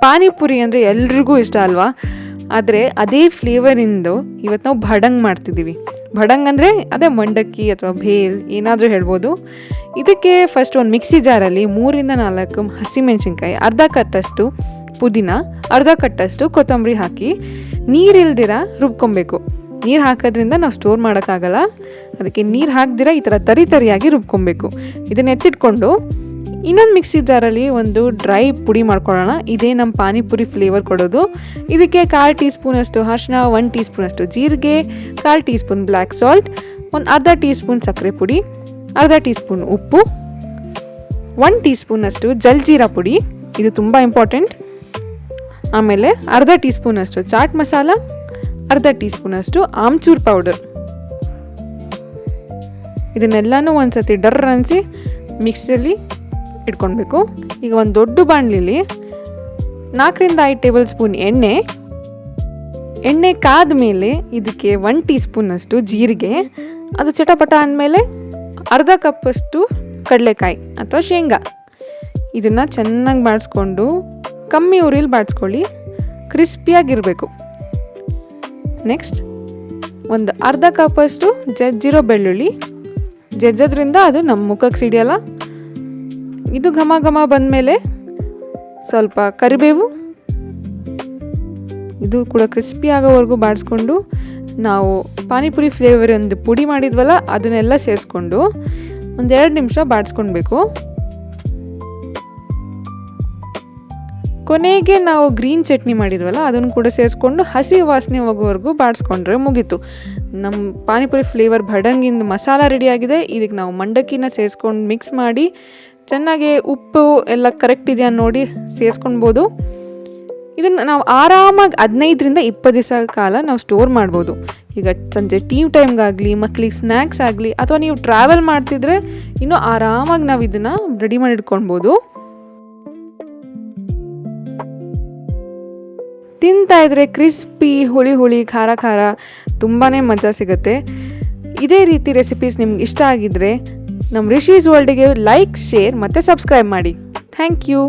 ಪಾನಿಪುರಿ ಅಂದರೆ ಎಲ್ರಿಗೂ ಇಷ್ಟ ಅಲ್ವಾ. ಆದರೆ ಅದೇ ಫ್ಲೇವರಿಂದು ಇವತ್ತು ನಾವು ಭಡಂಗ್ ಮಾಡ್ತಿದ್ದೀವಿ. ಭಡಂಗ್ ಅಂದರೆ ಅದೇ ಮಂಡಕ್ಕಿ ಅಥವಾ ಭೇಲ್ ಏನಾದರೂ ಹೇಳ್ಬೋದು. ಇದಕ್ಕೆ ಫಸ್ಟ್ ಒಂದು ಮಿಕ್ಸಿ ಜಾರಲ್ಲಿ 3-4 ಹಸಿಮೆಣಸಿನ್ಕಾಯಿ, ಅರ್ಧ ಕಟ್ಟಷ್ಟು ಪುದೀನ, ಅರ್ಧ ಕಟ್ಟಷ್ಟು ಕೊತ್ತಂಬರಿ ಹಾಕಿ ನೀರಿಲ್ದಿರ ರುಬ್ಕೊಬೇಕು. ನೀರು ಹಾಕೋದ್ರಿಂದ ನಾವು ಸ್ಟೋರ್ ಮಾಡೋಕ್ಕಾಗಲ್ಲ, ಅದಕ್ಕೆ ನೀರು ಹಾಕ್ದಿರ ಈ ಥರ ತರಿಯಾಗಿ ರುಬ್ಕೊಬೇಕು. ಇದನ್ನು ಎತ್ತಿಟ್ಕೊಂಡು ಇನ್ನೊಂದು ಮಿಕ್ಸಿ ಜಾರಲ್ಲಿ ಒಂದು ಡ್ರೈ ಪುಡಿ ಮಾಡ್ಕೊಳ್ಳೋಣ. ಇದೇ ನಮ್ಮ ಪಾನಿಪುರಿ ಫ್ಲೇವರ್ ಕೊಡೋದು. ಇದಕ್ಕೆ 1/4 ಟೀ ಸ್ಪೂನಷ್ಟು ಅರಿಶಿನ, 1 ಟೀ ಸ್ಪೂನಷ್ಟು ಜೀರಿಗೆ, 1/4 ಟೀ ಸ್ಪೂನ್ ಬ್ಲ್ಯಾಕ್ ಸಾಲ್ಟ್, ಒಂದು ಅರ್ಧ ಟೀ ಸ್ಪೂನ್ ಸಕ್ಕರೆ ಪುಡಿ, ಅರ್ಧ ಟೀ ಸ್ಪೂನ್ ಉಪ್ಪು, 1 ಟೀ ಸ್ಪೂನಷ್ಟು ಜಲ್ಜೀರಾ ಪುಡಿ, ಇದು ತುಂಬ ಇಂಪಾರ್ಟೆಂಟ್. ಆಮೇಲೆ ಅರ್ಧ ಟೀ ಸ್ಪೂನಷ್ಟು ಚಾಟ್ ಮಸಾಲ, ಅರ್ಧ ಟೀ ಸ್ಪೂನಷ್ಟು ಆಮ್ಚೂರ್ ಪೌಡರ್. ಇದನ್ನೆಲ್ಲನೂ ಒಂದ್ಸತಿ ಡರ್ ಅನಿಸಿ ಮಿಕ್ಸಿಯಲ್ಲಿ ಇಟ್ಕೊಳ್ಬೇಕು. ಈಗ ಒಂದು ದೊಡ್ಡ ಬಾಣಲಿಲಿ 4-5 ಟೇಬಲ್ ಸ್ಪೂನ್ ಎಣ್ಣೆ ಕಾದ ಮೇಲೆ ಇದಕ್ಕೆ 1 ಟೀ ಸ್ಪೂನಷ್ಟು ಜೀರಿಗೆ, ಅದು ಚಟಪಟ ಅಂದಮೇಲೆ ಅರ್ಧ ಕಪ್ಪಷ್ಟು ಕಡಲೆಕಾಯಿ ಅಥವಾ ಶೇಂಗಾ, ಇದನ್ನು ಚೆನ್ನಾಗಿ ಬಾಡಿಸ್ಕೊಂಡು ಕಮ್ಮಿ ಉರಿಲಿ ಬಾಡಿಸ್ಕೊಳ್ಳಿ, ಕ್ರಿಸ್ಪಿಯಾಗಿರಬೇಕು. ನೆಕ್ಸ್ಟ್ ಒಂದು ಅರ್ಧ ಕಪ್ಪಷ್ಟು ಜಜ್ಜಿರೋ ಬೆಳ್ಳುಳ್ಳಿ, ಜಜ್ಜೋದ್ರಿಂದ ಅದು ನಮ್ಮ ಮುಖಕ್ಕೆ ಸಿಡಿಯಲ್ಲ. ಇದು ಘಮ ಘಮ ಬಂದಮೇಲೆ ಸ್ವಲ್ಪ ಕರಿಬೇವು, ಇದು ಕೂಡ ಕ್ರಿಸ್ಪಿ ಆಗೋವರೆಗೂ ಬಾಡಿಸ್ಕೊಂಡು ನಾವು ಪಾನಿಪುರಿ ಫ್ಲೇವರ್ ಒಂದು ಪುಡಿ ಮಾಡಿದ್ವಲ್ಲ ಅದನ್ನೆಲ್ಲ ಸೇರಿಸ್ಕೊಂಡು 1-2 ನಿಮಿಷ ಬಾಡಿಸ್ಕೊಳ್ಬೇಕು. ಕೊನೆಗೆ ನಾವು ಗ್ರೀನ್ ಚಟ್ನಿ ಮಾಡಿದ್ವಲ್ಲ ಅದನ್ನು ಕೂಡ ಸೇರಿಸ್ಕೊಂಡು ಹಸಿ ವಾಸನೆ ಹೋಗೋವರೆಗೂ ಬಾಡಿಸ್ಕೊಂಡ್ರೆ ಮುಗೀತು. ನಮ್ಮ ಪಾನಿಪುರಿ ಫ್ಲೇವರ್ ಭಡಂಗಿಂದ ಮಸಾಲ ರೆಡಿಯಾಗಿದೆ. ಇದಕ್ಕೆ ನಾವು ಮಂಡಕ್ಕಿನ ಸೇರಿಸ್ಕೊಂಡು ಮಿಕ್ಸ್ ಮಾಡಿ ಚೆನ್ನಾಗಿ ಉಪ್ಪು ಎಲ್ಲ ಕರೆಕ್ಟ್ ಇದೆಯಾ ನೋಡಿ ಸೇರಿಸ್ಕೊಳ್ಬೋದು. ಇದನ್ನು ನಾವು ಆರಾಮಾಗಿ 15-20 ದಿವಸ ಕಾಲ ನಾವು ಸ್ಟೋರ್ ಮಾಡ್ಬೋದು. ಈಗ ಸಂಜೆ ಟೀ ಟೈಮ್ಗಾಗಲಿ, ಮಕ್ಕಳಿಗೆ ಸ್ನ್ಯಾಕ್ಸ್ ಆಗಲಿ, ಅಥವಾ ನೀವು ಟ್ರಾವೆಲ್ ಮಾಡ್ತಿದ್ರೆ ಇನ್ನೂ ಆರಾಮಾಗಿ ನಾವು ಇದನ್ನು ರೆಡಿ ಮಾಡಿ ಇಟ್ಕೊಳ್ಬೋದು. ತಿಂತಾ ಇದ್ರೆ ಕ್ರಿಸ್ಪಿ, ಹುಳಿ ಖಾರ ತುಂಬಾ ಮಜಾ ಸಿಗುತ್ತೆ. ಇದೇ ರೀತಿ ರೆಸಿಪೀಸ್ ನಿಮ್ಗೆ ಇಷ್ಟ ಆಗಿದ್ರೆ ನಮ್ಮ ರಿಷೀಸ್ ವರ್ಲ್ಡ್ಗೆ ಲೈಕ್, ಶೇರ್ ಮತ್ತು ಸಬ್ಸ್ಕ್ರೈಬ್ ಮಾಡಿ. Thank you.